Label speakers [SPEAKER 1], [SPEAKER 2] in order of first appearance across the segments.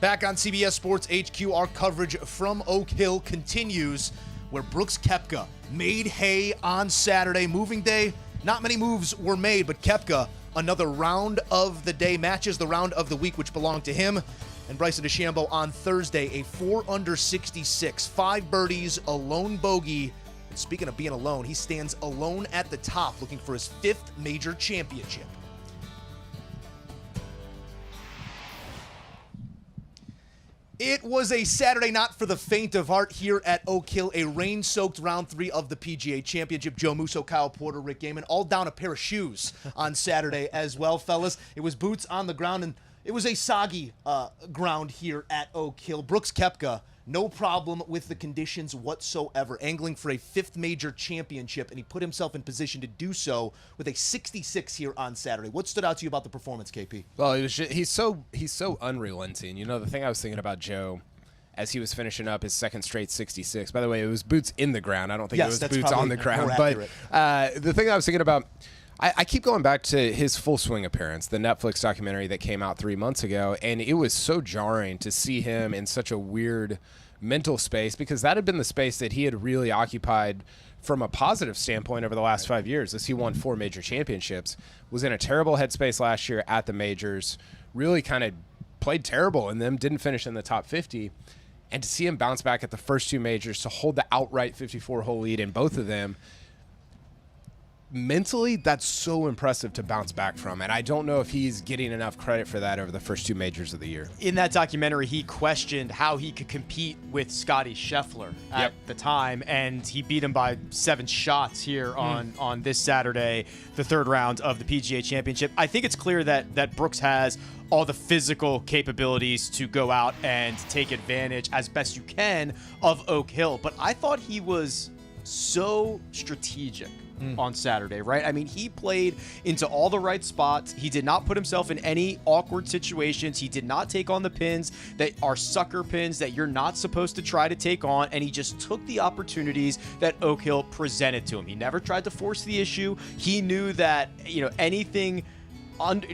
[SPEAKER 1] Back on CBS Sports HQ, our coverage from Oak Hill continues, where Brooks Koepka made hay on Saturday. Moving day, not many moves were made, but Koepka, another round of the day, matches the round of the week, which belonged to him. And Bryson DeChambeau on Thursday, a 4 under 66, 5 birdies, a lone bogey. And speaking of being alone, he stands alone at the top, looking for his 5th major championship. It was a Saturday not for the faint of heart here at Oak Hill, a rain-soaked round 3 of the PGA Championship. Joe Musso, Kyle Porter, Rick Gehman, all down a pair of shoes on Saturday as well, fellas. It was boots on the ground, and it was a soggy ground here at Oak Hill. Brooks Koepka, no problem with the conditions whatsoever, angling for a 5th major championship, and he put himself in position to do so with a 66 here on Saturday. What stood out to you about the performance, KP?
[SPEAKER 2] Well, he's so unrelenting. You know, the thing I was thinking about Joe as he was finishing up his 2nd straight 66. By the way, it was boots in the ground. I don't think it was boots on the ground. But the thing I was thinking about, I keep going back to his Full Swing appearance, the Netflix documentary that came out 3 months ago, and it was so jarring to see him in such a weird mental space, because that had been the space that he had really occupied from a positive standpoint over the last 5 years, as he won 4 major championships, was in a terrible headspace last year at the majors, really kind of played terrible in them, didn't finish in the top 50, and to see him bounce back at the first 2 majors, to hold the outright 54-hole lead in both of them, mentally, that's so impressive to bounce back from, and I don't know if he's getting enough credit for that over the first 2 majors of the year.
[SPEAKER 3] In that documentary, he questioned how he could compete with Scotty Scheffler at the time, and he beat him by 7 shots here on this Saturday, the 3rd round of the PGA Championship. I think it's clear that Brooks has all the physical capabilities to go out and take advantage as best you can of Oak Hill, but I thought he was so strategic on Saturday, right? I mean, he played into all the right spots. He did not put himself in any awkward situations. He did not take on the pins that are sucker pins that you're not supposed to try to take on, and he just took the opportunities that Oak Hill presented to him. He never tried to force the issue. He knew that, you know, anything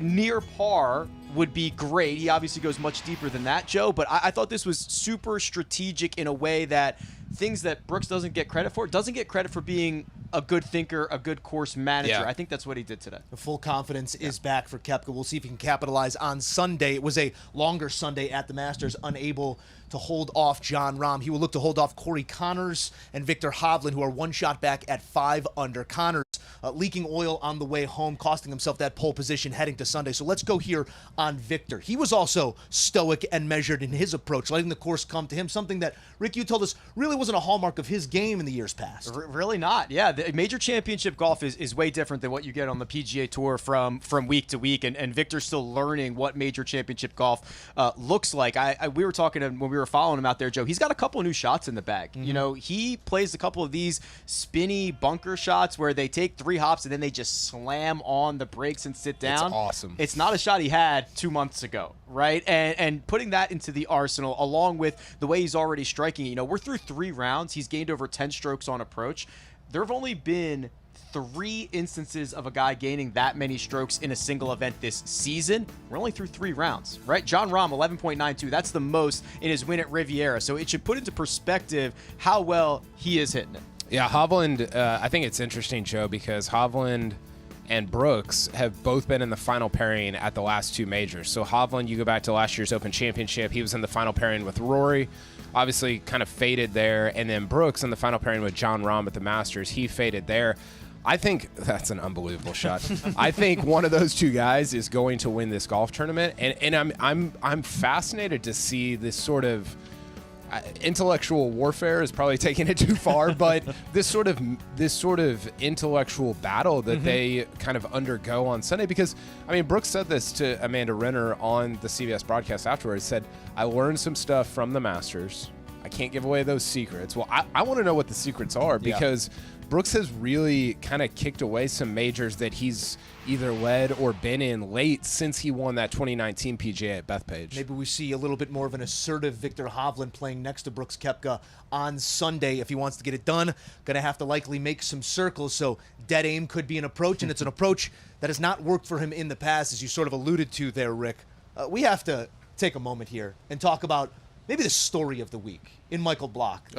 [SPEAKER 3] near par would be great. He obviously goes much deeper than that, Joe, but I thought this was super strategic in a way that things that Brooks doesn't get credit for, doesn't get credit for being a good thinker, a good course manager.
[SPEAKER 2] Yeah.
[SPEAKER 3] I think that's what he did today.
[SPEAKER 1] The full confidence is back for Koepka. We'll see if he can capitalize on Sunday. It was a longer Sunday at the Masters, unable to hold off Jon Rahm. He will look to hold off Corey Connors and Viktor Hovland, who are 1 shot back at 5 under. Connors leaking oil on the way home, costing himself that pole position heading to Sunday. So let's go here on Viktor. He was also stoic and measured in his approach, letting the course come to him, something that, Rick, you told us really wasn't a hallmark of his game in the years past.
[SPEAKER 3] Really not. Yeah, the major championship golf is way different than what you get on the PGA Tour from week to week, and Viktor's still learning what major championship golf looks like. We were talking to him when we were following him out there, Joe. He's got a couple of new shots in the bag. You know, he plays a couple of these spinny bunker shots where they take 3 hops and then they just slam on the brakes and sit down.
[SPEAKER 2] It's awesome.
[SPEAKER 3] It's not a shot he had 2 months ago, right? And putting that into the arsenal, along with the way he's already striking, you know, we're through 3 rounds. He's gained over 10 strokes on approach. There have only been 3 instances of a guy gaining that many strokes in a single event this season. We're only through 3 rounds, right? Jon Rahm, 11.92. That's the most in his win at Riviera. So it should put into perspective how well he is hitting it.
[SPEAKER 2] Yeah, Hovland, I think it's interesting, Joe, because Hovland and Brooks have both been in the final pairing at the last 2 majors. So Hovland, you go back to last year's Open Championship, he was in the final pairing with Rory, obviously kind of faded there. And then Brooks in the final pairing with Jon Rahm at the Masters, he faded there. I think that's an unbelievable shot. I think one of those 2 guys is going to win this golf tournament, and I'm fascinated to see this sort of intellectual warfare is probably taking it too far, but this sort of intellectual battle that they kind of undergo on Sunday. Because I mean, Brooks said this to Amanda Renner on the CBS broadcast afterwards. Said, "I learned some stuff from the Masters. I can't give away those secrets." Well, I want to know what the secrets are, because Brooks has really kind of kicked away some majors that he's either led or been in late since he won that 2019 PGA at Bethpage.
[SPEAKER 1] Maybe we see a little bit more of an assertive Viktor Hovland playing next to Brooks Koepka on Sunday if he wants to get it done. Going to have to likely make some circles, so dead aim could be an approach, and it's an approach that has not worked for him in the past, as you sort of alluded to there, Rick. We have to take a moment here and talk about maybe the story of the week in Michael Block,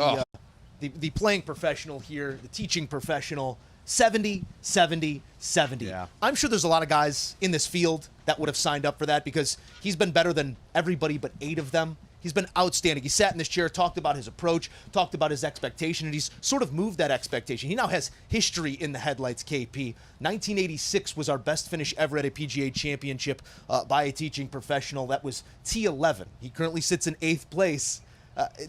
[SPEAKER 1] the playing professional here, the teaching professional. 70, 70, 70.
[SPEAKER 3] Yeah.
[SPEAKER 1] I'm sure there's a lot of guys in this field that would have signed up for that because he's been better than everybody but 8 of them. He's been outstanding. He sat in this chair, talked about his approach, talked about his expectation, and he's sort of moved that expectation. He now has history in the headlights, KP. 1986 was our best finish ever at a PGA Championship by a teaching professional. That was T11. He currently sits in 8th place.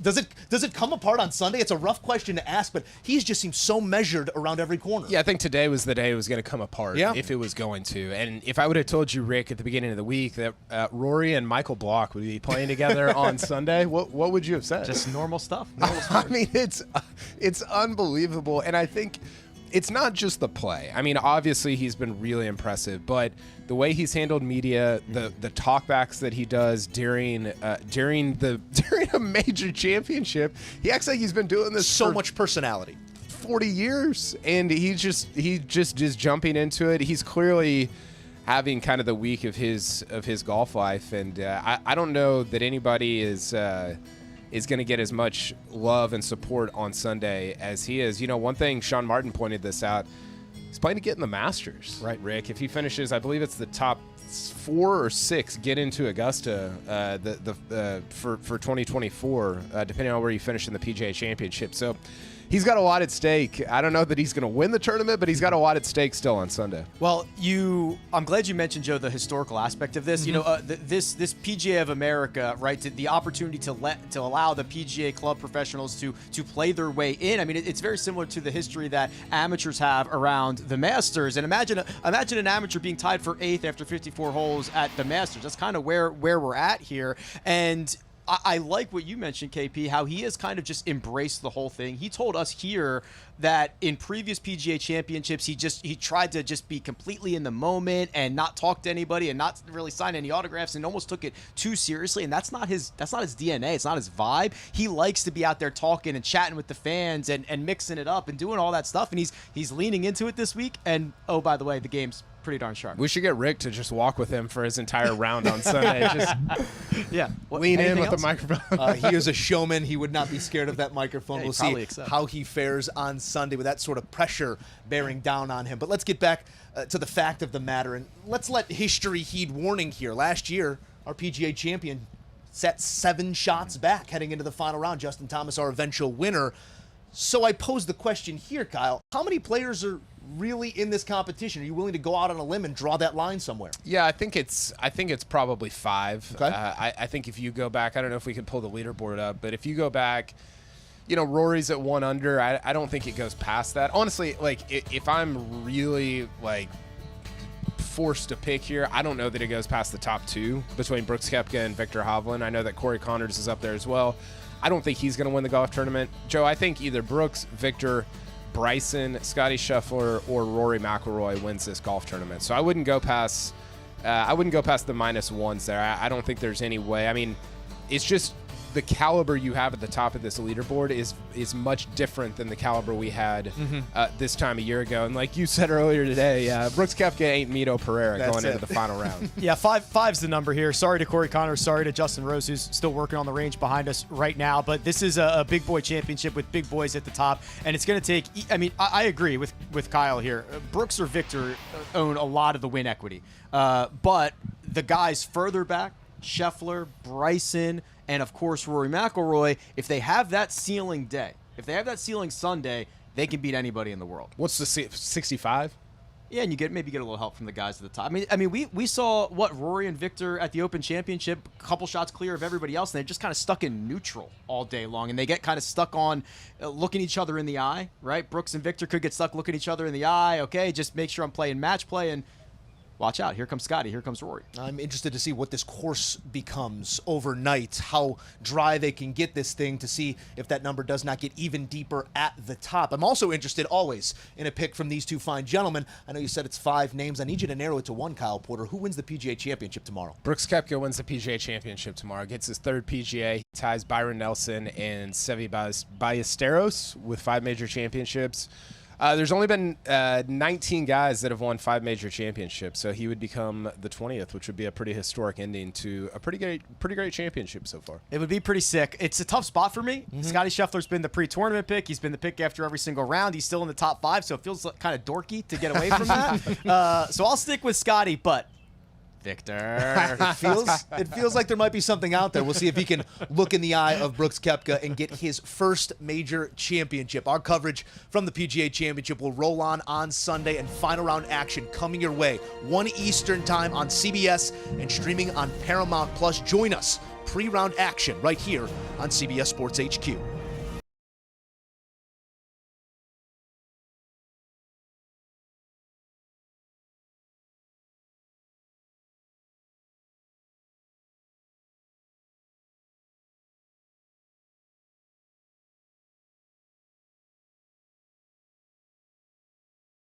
[SPEAKER 1] Does it come apart on Sunday? It's a rough question to ask, but he's just seems so measured around every corner.
[SPEAKER 2] Yeah, I think today was the day it was going to come apart, if it was going to. And if I would have told you, Rick, at the beginning of the week that Rory and Michael Block would be playing together on Sunday, what would you have said?
[SPEAKER 3] Just normal stuff.
[SPEAKER 2] I mean, it's unbelievable, and I think it's not just the play. I mean, obviously he's been really impressive, but the way he's handled media, the talkbacks that he does during a major championship, he acts like he's been doing this
[SPEAKER 1] so
[SPEAKER 2] for
[SPEAKER 1] much personality.
[SPEAKER 2] 40 years, and he just is jumping into it. He's clearly having kind of the week of his golf life, and I don't know that anybody is going to get as much love and support on Sunday as he is. You know, one thing, Sean Martin pointed this out, he's playing to get in the Masters, right, Rick? If he finishes, I believe it's the top 4 or 6 get into Augusta for 2024, depending on where you finish in the PGA Championship. So he's got a lot at stake. I don't know that he's going to win the tournament, but he's got a lot at stake still on Sunday.
[SPEAKER 3] Well, I'm glad you mentioned, Joe, the historical aspect of this. You know, this PGA of America, right? The opportunity to allow the PGA club professionals to play their way in. I mean, it's very similar to the history that amateurs have around the Masters. And imagine an amateur being tied for 8th after 54 holes at the Masters. That's kind of where we're at here. And I like what you mentioned, KP, how he has kind of just embraced the whole thing. He told us here that in previous PGA championships, he tried to just be completely in the moment and not talk to anybody and not really sign any autographs and almost took it too seriously. And that's not his DNA. It's not his vibe. He likes to be out there talking and chatting with the fans and mixing it up and doing all that stuff. And he's leaning into it this week. And oh, by the way, the game's pretty darn sharp.
[SPEAKER 2] We should get Rick to just walk with him for his entire round on Sunday. Just lean in with the microphone.
[SPEAKER 1] He is a showman. He would not be scared of that microphone. We'll see how he fares on Sunday with that sort of pressure bearing down on him. But let's get back to the fact of the matter, and let's let history heed warning here. Last year, our PGA champion sat 7 shots back heading into the final round. Justin Thomas, our eventual winner. So I pose the question here, Kyle. How many players are really in this competition? Are you willing to go out on a limb and draw that line somewhere?
[SPEAKER 2] Yeah, I think it's probably 5.
[SPEAKER 1] Okay.
[SPEAKER 2] I think if you go back, I don't know if we can pull the leaderboard up, but if you go back, you know, Rory's at 1 under. I don't think it goes past that. Honestly, like if I'm really like forced to pick here, I don't know that it goes past the top 2 between Brooks Koepka and Victor Hovland. I know that Corey Connors is up there as well. I don't think he's going to win the golf tournament. Joe, I think either Brooks, Victor, Bryson, Scotty Scheffler, or Rory McIlroy wins this golf tournament. So I wouldn't go past the -1s there. I don't think there's any way. I mean, it's just the caliber you have at the top of this leaderboard is much different than the caliber we had this time a year ago. And like you said earlier today, Brooks Koepka ain't Mito Pereira going into the final round.
[SPEAKER 3] Yeah, five's the number here. Sorry to Corey Connors. Sorry to Justin Rose, who's still working on the range behind us right now. But this is a big boy championship with big boys at the top. And it's going to take, I mean, I agree with Kyle here. Brooks or Victor own a lot of the win equity. But the guys further back, Scheffler, Bryson, and of course Rory McIlroy, if they have that ceiling day, if they have that ceiling Sunday, they can beat anybody in the world.
[SPEAKER 2] What's the 65?
[SPEAKER 3] Yeah, and you maybe get a little help from the guys at the top. I mean, we saw Rory and Victor at the Open Championship, a couple shots clear of everybody else, and they're just kind of stuck in neutral all day long, and they get kind of stuck on looking each other in the eye, right? Brooks and Victor could get stuck looking each other in the eye. Okay, just make sure I'm playing match play, and watch out. Here comes Scotty. Here comes Rory.
[SPEAKER 1] I'm interested to see what this course becomes overnight, how dry they can get this thing to see if that number does not get even deeper at the top. I'm also interested always in a pick from these 2 fine gentlemen. I know you said it's 5 names. I need you to narrow it to 1, Kyle Porter. Who wins the PGA Championship tomorrow?
[SPEAKER 2] Brooks Koepka wins the PGA Championship tomorrow. Gets his 3rd PGA. He ties Byron Nelson and Seve Ballesteros with 5 major championships. There's only been 19 guys that have won 5 major championships, so he would become the 20th, which would be a pretty historic ending to a pretty great championship so far.
[SPEAKER 3] It would be pretty sick. It's a tough spot for me. Scotty Scheffler's been the pre-tournament pick. He's been the pick after every single round. He's still in the top 5, so it feels kind of dorky to get away from that. So I'll stick with Scotty, but Victor.
[SPEAKER 1] It feels like there might be something out there. We'll see if he can look in the eye of Brooks Koepka and get his first major championship. Our coverage from the PGA Championship will roll on Sunday, and final round action coming your way 1 Eastern time on CBS and streaming on Paramount Plus. Join us pre-round action right here on CBS Sports HQ.